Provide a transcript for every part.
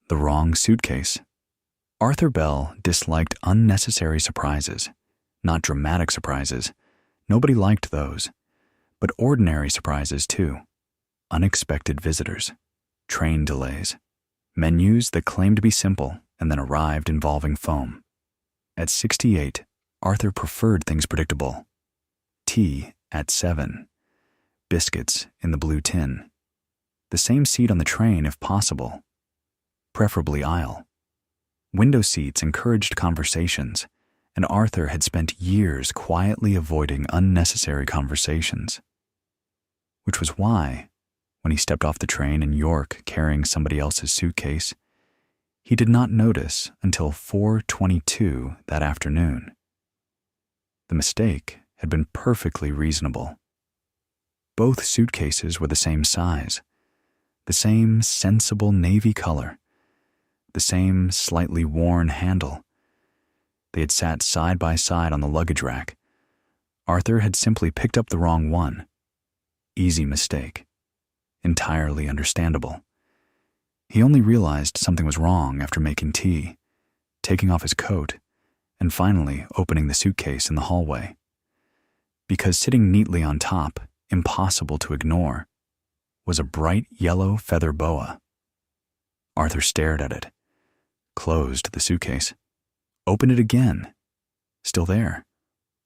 The Wrong Suitcase. Arthur Bell disliked unnecessary surprises, not dramatic surprises. Nobody liked those. But ordinary surprises too. Unexpected visitors, train delays, menus that claimed to be simple and then arrived involving foam. At 68, Arthur preferred things predictable. Tea at 7. Biscuits in the blue tin. The same seat on the train if possible. Preferably aisle. Window seats encouraged conversations, and Arthur had spent years quietly avoiding unnecessary conversations. Which was why, when he stepped off the train in York carrying somebody else's suitcase, he did not notice until 4:22 that afternoon. The mistake had been perfectly reasonable. Both suitcases were the same size, the same sensible navy color, the same slightly worn handle. They had sat side by side on the luggage rack. Arthur had simply picked up the wrong one. Easy mistake. Entirely understandable. He only realized something was wrong after making tea, taking off his coat, and finally opening the suitcase in the hallway. Because sitting neatly on top, impossible to ignore, was a bright yellow feather boa. Arthur stared at it, closed the suitcase, opened it again. Still there.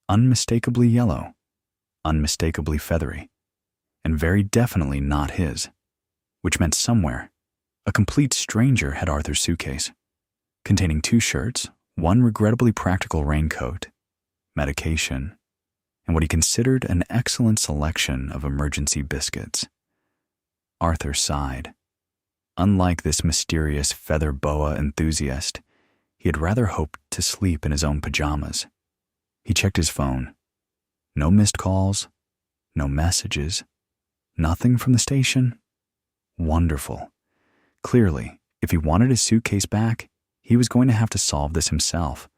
Unmistakably yellow, unmistakably feathery, and very definitely not his, which meant somewhere, a complete stranger had Arthur's suitcase, containing 2 shirts, 1 regrettably practical raincoat, medication, and what he considered an excellent selection of emergency biscuits. Arthur sighed. Unlike this mysterious feather boa enthusiast, he had rather hoped to sleep in his own pajamas. He checked his phone. No missed calls, no messages, nothing from the station. Wonderful. Clearly, if he wanted his suitcase back, he was going to have to solve this himself.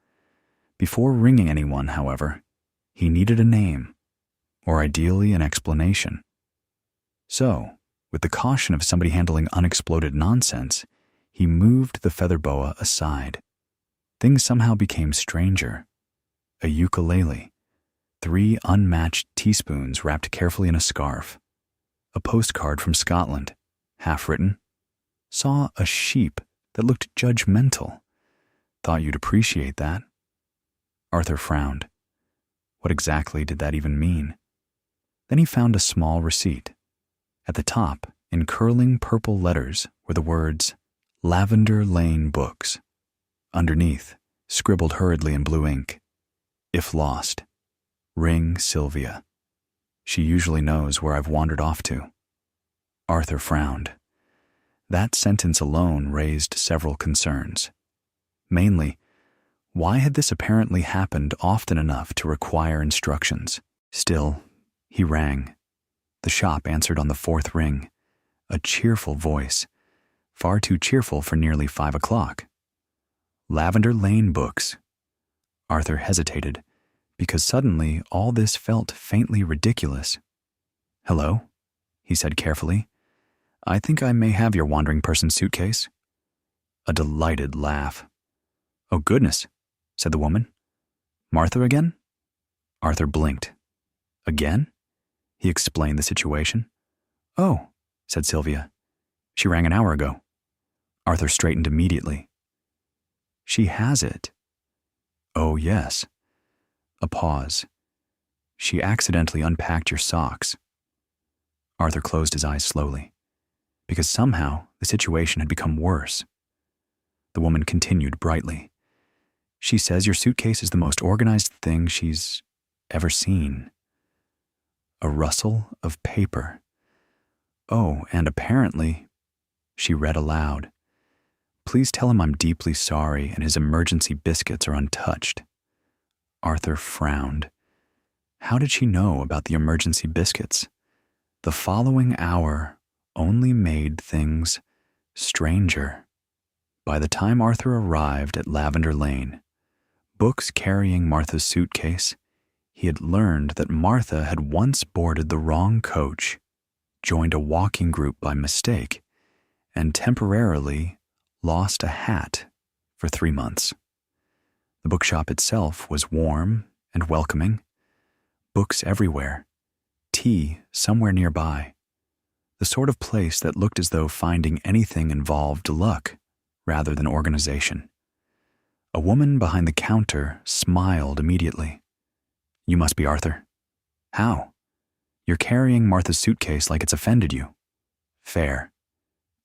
Before ringing anyone, however, he needed a name, or ideally an explanation. So, with the caution of somebody handling unexploded nonsense, he moved the feather boa aside. Things somehow became stranger. A ukulele, 3 unmatched teaspoons wrapped carefully in a scarf, a postcard from Scotland, half-written, saw a sheep that looked judgmental. Thought you'd appreciate that. Arthur frowned. What exactly did that even mean? Then he found a small receipt. At the top, in curling purple letters, were the words, Lavender Lane Books. Underneath, scribbled hurriedly in blue ink, if lost, ring Sylvia. She usually knows where I've wandered off to. Arthur frowned. That sentence alone raised several concerns. Mainly, why had this apparently happened often enough to require instructions? Still, he rang. The shop answered on the 4th ring. A cheerful voice, far too cheerful for nearly 5 o'clock. Lavender Lane Books. Arthur hesitated, because suddenly all this felt faintly ridiculous. Hello, he said carefully. I think I may have your wandering person's suitcase. A delighted laugh. Oh goodness, said the woman. Martha again? Arthur blinked. Again? He explained the situation. Oh, said Sylvia. She rang an hour ago. Arthur straightened immediately. She has it. Oh, yes. A pause. She accidentally unpacked your socks. Arthur closed his eyes slowly, because somehow the situation had become worse. The woman continued brightly. She says your suitcase is the most organized thing she's ever seen. A rustle of paper. Oh, and apparently, she read aloud. Please tell him I'm deeply sorry and his emergency biscuits are untouched. Arthur frowned. How did she know about the emergency biscuits? The following hour only made things stranger. By the time Arthur arrived at Lavender Lane, books carrying Martha's suitcase, he had learned that Martha had once boarded the wrong coach, joined a walking group by mistake, and temporarily lost a hat for 3 months. The bookshop itself was warm and welcoming, books everywhere, tea somewhere nearby, the sort of place that looked as though finding anything involved luck rather than organization. A woman behind the counter smiled immediately. "You must be Arthur." "How?" "You're carrying Martha's suitcase like it's offended you." "Fair."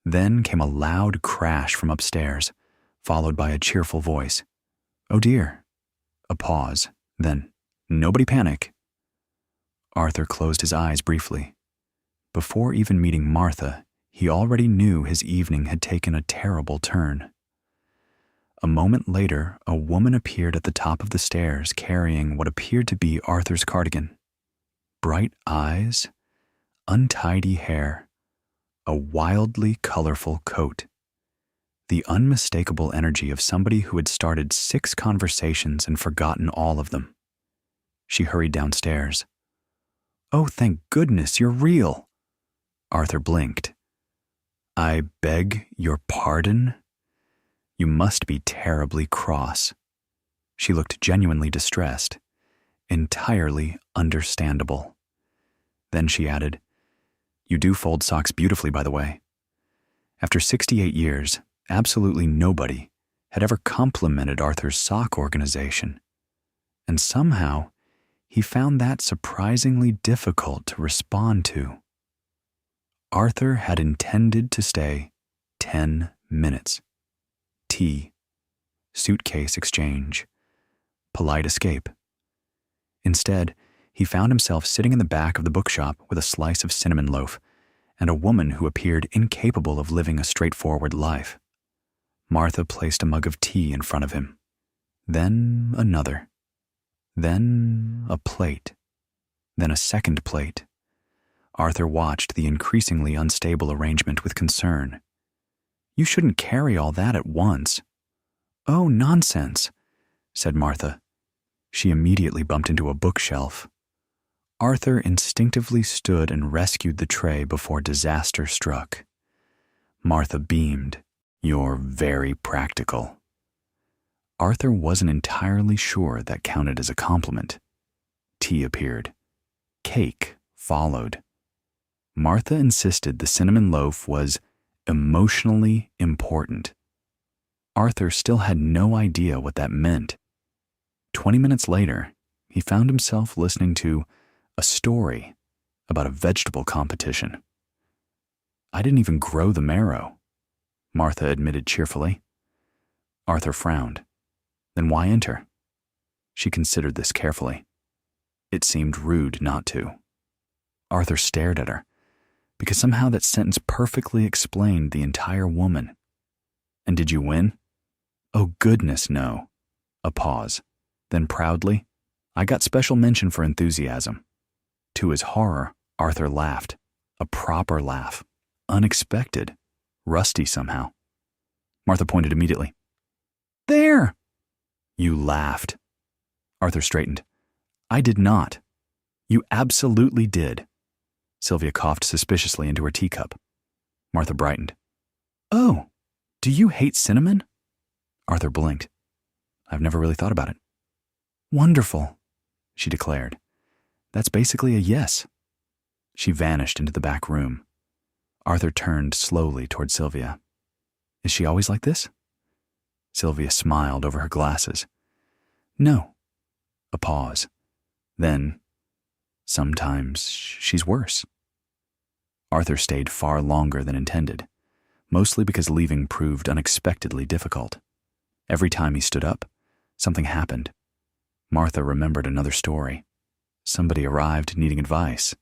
Then came a loud crash from upstairs, followed by a cheerful voice. "Oh dear." A pause, then, "Nobody panic." Arthur closed his eyes briefly. Before even meeting Martha, he already knew his evening had taken a terrible turn. A moment later, a woman appeared at the top of the stairs carrying what appeared to be Arthur's cardigan. Bright eyes, untidy hair, a wildly colorful coat. The unmistakable energy of somebody who had started 6 conversations and forgotten all of them. She hurried downstairs. "Oh, thank goodness, you're real." Arthur blinked. "I beg your pardon? You must be terribly cross." She looked genuinely distressed, entirely understandable. Then she added, "You do fold socks beautifully, by the way." After 68 years, absolutely nobody had ever complimented Arthur's sock organization. And somehow, he found that surprisingly difficult to respond to. Arthur had intended to stay 10 minutes. Tea, suitcase exchange, polite escape. Instead, he found himself sitting in the back of the bookshop with a slice of cinnamon loaf and a woman who appeared incapable of living a straightforward life. Martha placed a mug of tea in front of him, then another, then a plate, then a second plate. Arthur watched the increasingly unstable arrangement with concern. "You shouldn't carry all that at once." "Oh, nonsense," said Martha. She immediately bumped into a bookshelf. Arthur instinctively stood and rescued the tray before disaster struck. Martha beamed. "You're very practical." Arthur wasn't entirely sure that counted as a compliment. Tea appeared. Cake followed. Martha insisted the cinnamon loaf was emotionally important. Arthur still had no idea what that meant. 20 minutes later, he found himself listening to a story about a vegetable competition. "I didn't even grow the marrow," Martha admitted cheerfully. Arthur frowned. "Then why enter?" She considered this carefully. It seemed rude not to. Arthur stared at her, because somehow that sentence perfectly explained the entire woman. "And did you win?" "Oh, goodness, no." A pause. Then proudly, "I got special mention for enthusiasm." To his horror, Arthur laughed. A proper laugh. Unexpected. Rusty somehow. Martha pointed immediately. "There!" "You laughed." Arthur straightened. "I did not." "You absolutely did." Sylvia coughed suspiciously into her teacup. Martha brightened. "Oh, do you hate cinnamon?" Arthur blinked. "I've never really thought about it." "Wonderful," she declared. "That's basically a yes." She vanished into the back room. Arthur turned slowly toward Sylvia. "Is she always like this?" Sylvia smiled over her glasses. "No." A pause. Then, "Sometimes she's worse." Arthur stayed far longer than intended, mostly because leaving proved unexpectedly difficult. Every time he stood up, something happened. Martha remembered another story. Somebody arrived needing advice.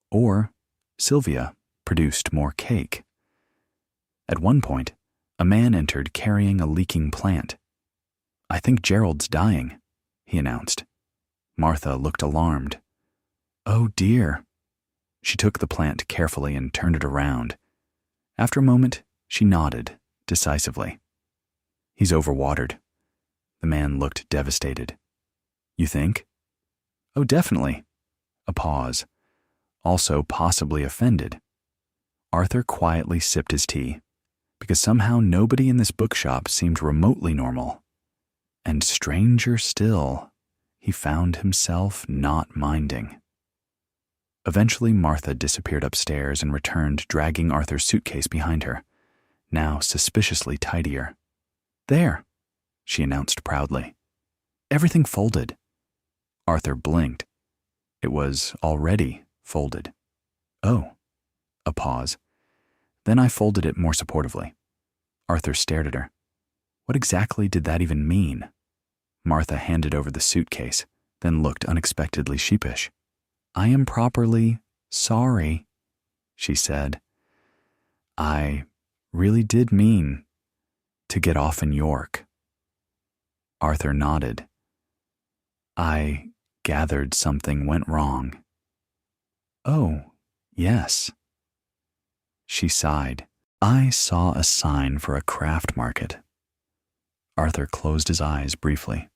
Or Sylvia produced more cake. At one point, a man entered carrying a leaking plant. "I think Gerald's dying," he announced. Martha looked alarmed. "Oh dear." She took the plant carefully and turned it around. After a moment, she nodded decisively. "He's overwatered." The man looked devastated. "You think?" "Oh, definitely." A pause. Also possibly offended. Arthur quietly sipped his tea. because somehow nobody in this bookshop seemed remotely normal. And stranger still, he found himself not minding. Eventually, Martha disappeared upstairs and returned, dragging Arthur's suitcase behind her, now suspiciously tidier. "There," she announced proudly. "Everything folded." Arthur blinked. It was already folded. "Oh." A pause. Then I folded it more supportively. Arthur stared at her. What exactly did that even mean? Martha handed over the suitcase, then looked unexpectedly sheepish. "I am properly sorry," she said. "I really did mean to get off in York." Arthur nodded. "I gathered something went wrong." "Oh, yes." She sighed. "I saw a sign for a craft market." Arthur closed his eyes briefly.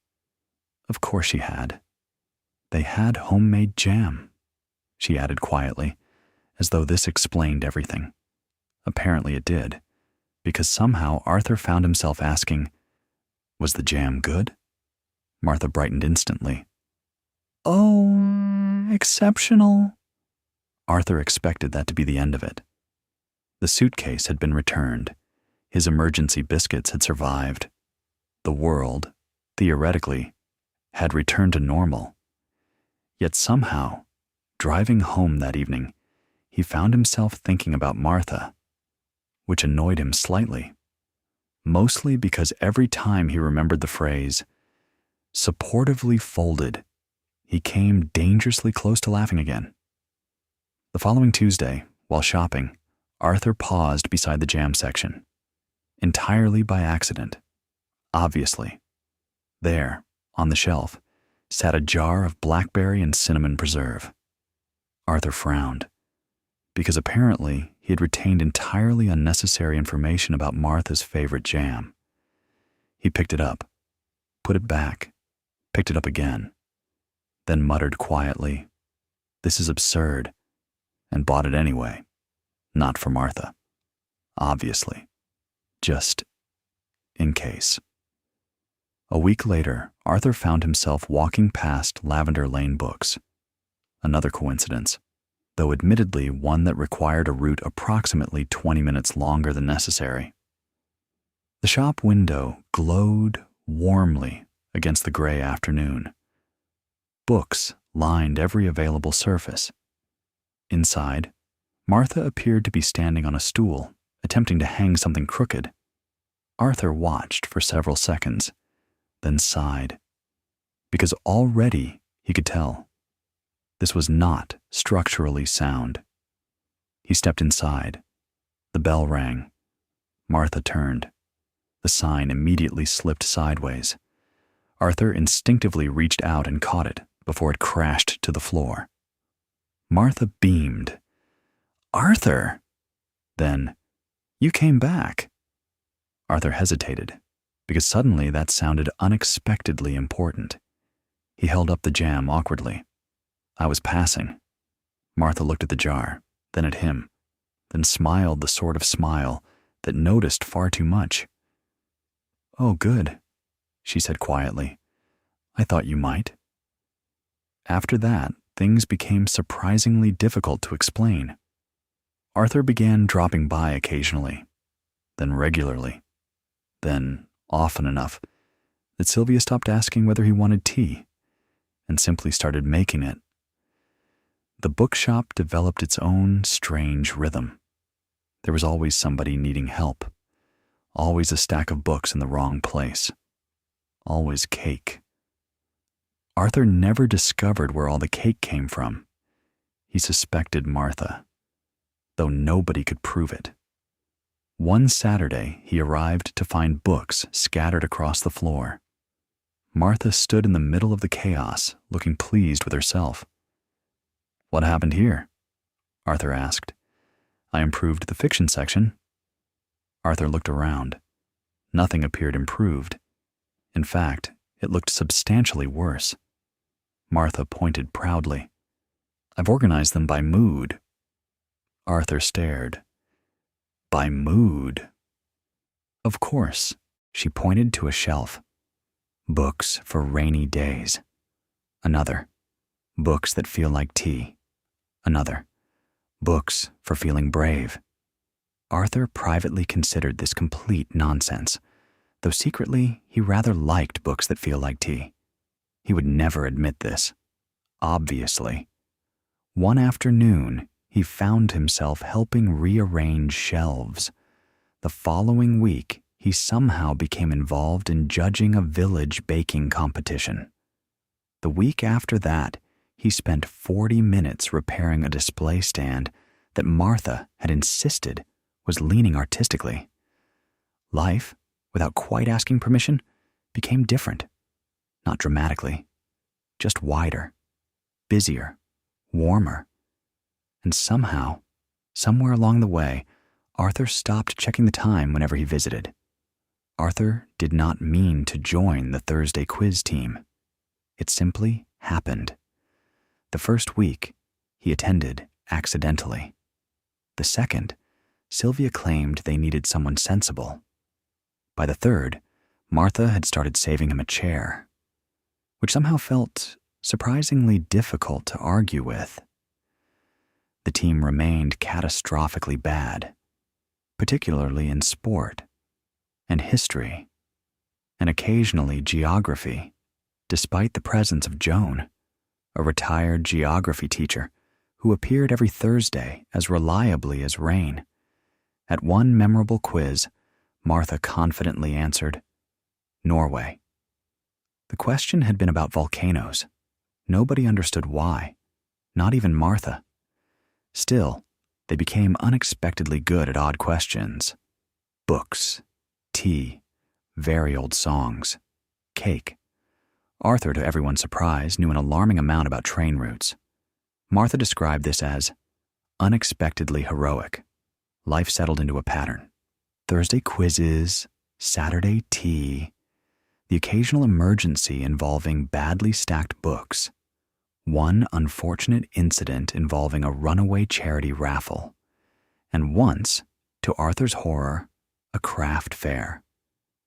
Of course she had. "They had homemade jam," she added quietly, as though this explained everything. Apparently it did, because somehow Arthur found himself asking, "Was the jam good?" Martha brightened instantly. "Oh, exceptional." Arthur expected that to be the end of it. The suitcase had been returned. His emergency biscuits had survived. The world, theoretically, had returned to normal. Yet somehow, driving home that evening, he found himself thinking about Martha, which annoyed him slightly, mostly because every time he remembered the phrase, "supportively folded," he came dangerously close to laughing again. The following Tuesday, while shopping, Arthur paused beside the jam section, entirely by accident. Obviously, there, on the shelf, sat a jar of blackberry and cinnamon preserve. Arthur frowned, because apparently he had retained entirely unnecessary information about Martha's favorite jam. He picked it up, put it back, picked it up again, then muttered quietly, "This is absurd," and bought it anyway. Not for Martha, obviously, just in case. A week later, Arthur found himself walking past Lavender Lane Books. Another coincidence, though admittedly one that required a route approximately 20 minutes longer than necessary. The shop window glowed warmly against the gray afternoon. Books lined every available surface. Inside, Martha appeared to be standing on a stool, attempting to hang something crooked. Arthur watched for several seconds, then sighed, because already he could tell this was not structurally sound. He stepped inside. The bell rang. Martha turned. The sign immediately slipped sideways. Arthur instinctively reached out and caught it before it crashed to the floor. Martha beamed. "Arthur!" Then, "You came back." Arthur hesitated, because suddenly that sounded unexpectedly important. He held up the jam awkwardly. "I was passing." Martha looked at the jar, then at him, then smiled the sort of smile that noticed far too much. "Oh, good," she said quietly. "I thought you might." After that, things became surprisingly difficult to explain. Arthur began dropping by occasionally, then regularly, then often enough that Sylvia stopped asking whether he wanted tea and simply started making it. The bookshop developed its own strange rhythm. There was always somebody needing help, always a stack of books in the wrong place, always cake. Arthur never discovered where all the cake came from. He suspected Martha, though nobody could prove it. One Saturday, he arrived to find books scattered across the floor. Martha stood in the middle of the chaos, looking pleased with herself. "What happened here?" Arthur asked. "I improved the fiction section." Arthur looked around. Nothing appeared improved. In fact, it looked substantially worse. Martha pointed proudly. "I've organized them by mood." Arthur stared. "By mood?" Of course, she pointed to a shelf. Books for rainy days. Another. Books that feel like tea. Another. Books for feeling brave. Arthur privately considered this complete nonsense, though secretly he rather liked books that feel like tea. He would never admit this. Obviously. One afternoon, he found himself helping rearrange shelves. The following week, he somehow became involved in judging a village baking competition. The week after that, he spent 40 minutes repairing a display stand that Martha had insisted was leaning artistically. Life, without quite asking permission, became different. Not dramatically, just wider, busier, warmer. And somehow, somewhere along the way, Arthur stopped checking the time whenever he visited. Arthur did not mean to join the Thursday quiz team. It simply happened. The first week, he attended accidentally. The second, Sylvia claimed they needed someone sensible. By the third, Martha had started saving him a chair, which somehow felt surprisingly difficult to argue with. The team remained catastrophically bad, particularly in sport and history, and occasionally geography, despite the presence of Joan, a retired geography teacher who appeared every Thursday as reliably as rain. At one memorable quiz, Martha confidently answered, Norway. The question had been about volcanoes. Nobody understood why, not even Martha. Still, they became unexpectedly good at odd questions. Books, tea, very old songs, cake. Arthur, to everyone's surprise, knew an alarming amount about train routes. Martha described this as unexpectedly heroic. Life settled into a pattern. Thursday quizzes, Saturday tea, the occasional emergency involving badly stacked books, one unfortunate incident involving a runaway charity raffle, and once, to Arthur's horror, a craft fair,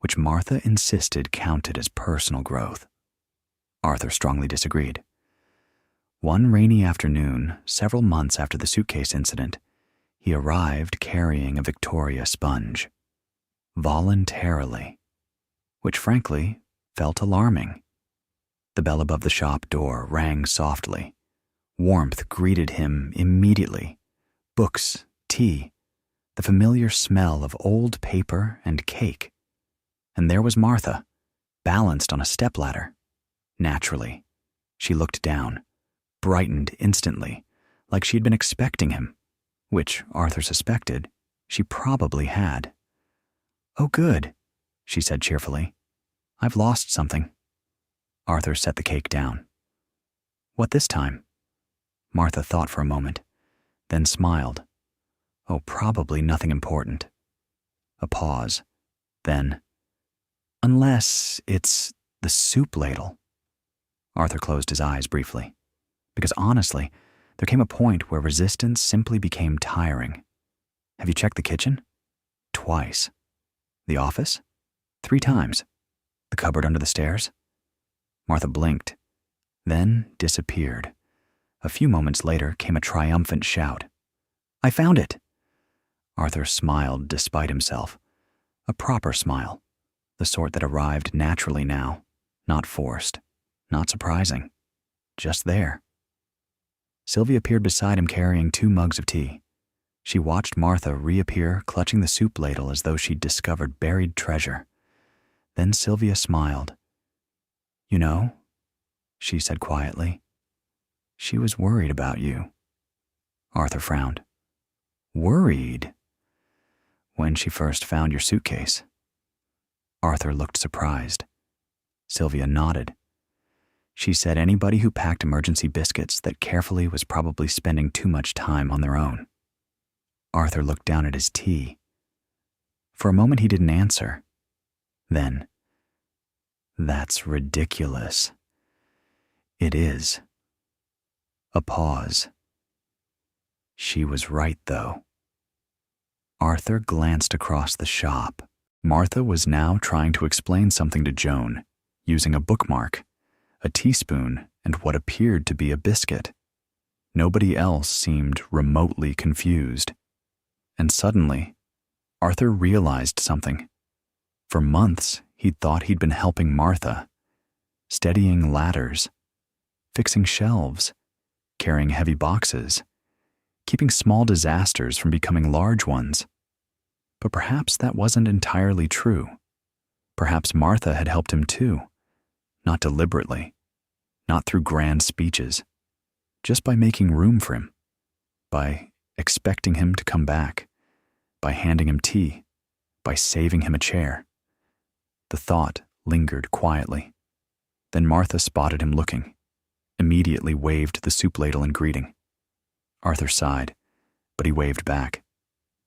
which Martha insisted counted as personal growth. Arthur strongly disagreed. One rainy afternoon, several months after the suitcase incident, he arrived carrying a Victoria sponge. Voluntarily. Which frankly felt alarming. The bell above the shop door rang softly. Warmth greeted him immediately. Books, tea, the familiar smell of old paper and cake. And there was Martha, balanced on a stepladder. Naturally, she looked down, brightened instantly, like she'd been expecting him, which Arthur suspected she probably had. Oh, good, she said cheerfully. I've lost something. Arthur set the cake down. What this time? Martha thought for a moment, then smiled. Oh, probably nothing important. A pause. Then, unless it's the soup ladle. Arthur closed his eyes briefly, because honestly, there came a point where resistance simply became tiring. Have you checked the kitchen? Twice. The office? 3 times. The cupboard under the stairs? Martha blinked, then disappeared. A few moments later came a triumphant shout. I found it! Arthur smiled despite himself. A proper smile, the sort that arrived naturally now, not forced, not surprising, just there. Sylvia appeared beside him carrying 2 mugs of tea. She watched Martha reappear clutching the soup ladle as though she'd discovered buried treasure. Then Sylvia smiled. You know, she said quietly, she was worried about you. Arthur frowned. Worried? When she first found your suitcase. Arthur looked surprised. Sylvia nodded. She said anybody who packed emergency biscuits that carefully was probably spending too much time on their own. Arthur looked down at his tea. For a moment he didn't answer. Then, that's ridiculous. It is. A pause. She was right, though. Arthur glanced across the shop. Martha was now trying to explain something to Joan, using a bookmark, a teaspoon, and what appeared to be a biscuit. Nobody else seemed remotely confused. And suddenly, Arthur realized something. For months, he'd thought he'd been helping Martha, steadying ladders, fixing shelves, carrying heavy boxes, keeping small disasters from becoming large ones. But perhaps that wasn't entirely true. Perhaps Martha had helped him too, not deliberately, not through grand speeches, just by making room for him, by expecting him to come back, by handing him tea, by saving him a chair. The thought lingered quietly. Then Martha spotted him looking, immediately waved the soup ladle in greeting. Arthur sighed, but he waved back.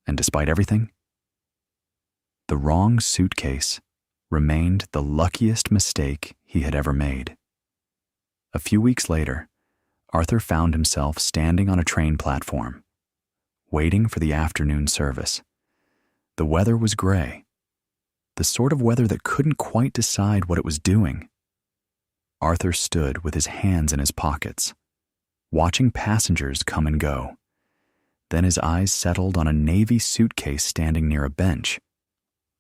And despite everything, the wrong suitcase remained the luckiest mistake he had ever made. A few weeks later, Arthur found himself standing on a train platform, waiting for the afternoon service. The weather was gray, the sort of weather that couldn't quite decide what it was doing. Arthur stood with his hands in his pockets, watching passengers come and go. Then his eyes settled on a navy suitcase standing near a bench,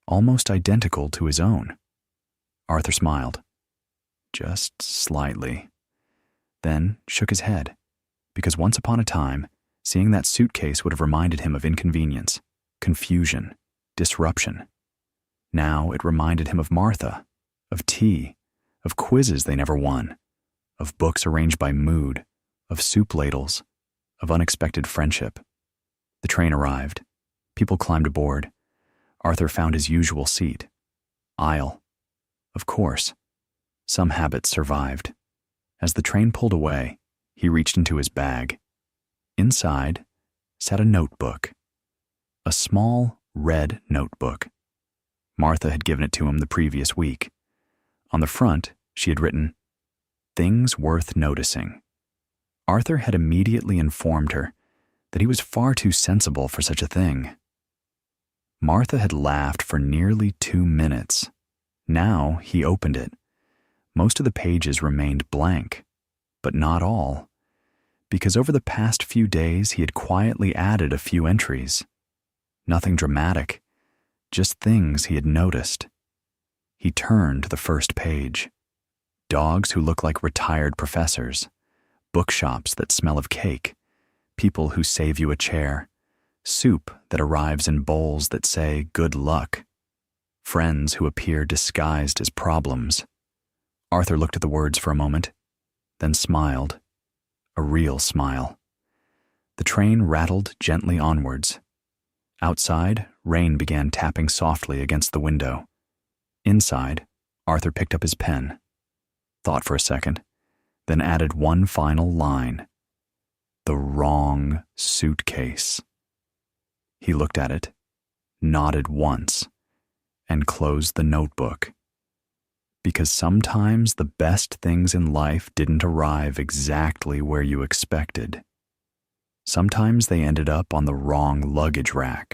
almost identical to his own. Arthur smiled, just slightly, then shook his head, because once upon a time, seeing that suitcase would have reminded him of inconvenience, confusion, disruption. Now it reminded him of Martha, of tea, of quizzes they never won, of books arranged by mood, of soup ladles, of unexpected friendship. The train arrived. People climbed aboard. Arthur found his usual seat. Aisle. Of course. Some habits survived. As the train pulled away, he reached into his bag. Inside sat a notebook. A small, red notebook. Martha had given it to him the previous week. On the front, she had written, "Things worth noticing." Arthur had immediately informed her that he was far too sensible for such a thing. Martha had laughed for nearly 2 minutes. Now he opened it. Most of the pages remained blank, but not all, because over the past few days he had quietly added a few entries. Nothing dramatic, just things he had noticed. He turned to the first page. Dogs who look like retired professors, bookshops that smell of cake, people who save you a chair, soup that arrives in bowls that say good luck, friends who appear disguised as problems. Arthur looked at the words for a moment, then smiled, a real smile. The train rattled gently onwards. Outside, rain began tapping softly against the window. Inside, Arthur picked up his pen, thought for a second, then added one final line. The wrong suitcase. He looked at it, nodded once, and closed the notebook. Because sometimes the best things in life didn't arrive exactly where you expected. Sometimes they ended up on the wrong luggage rack.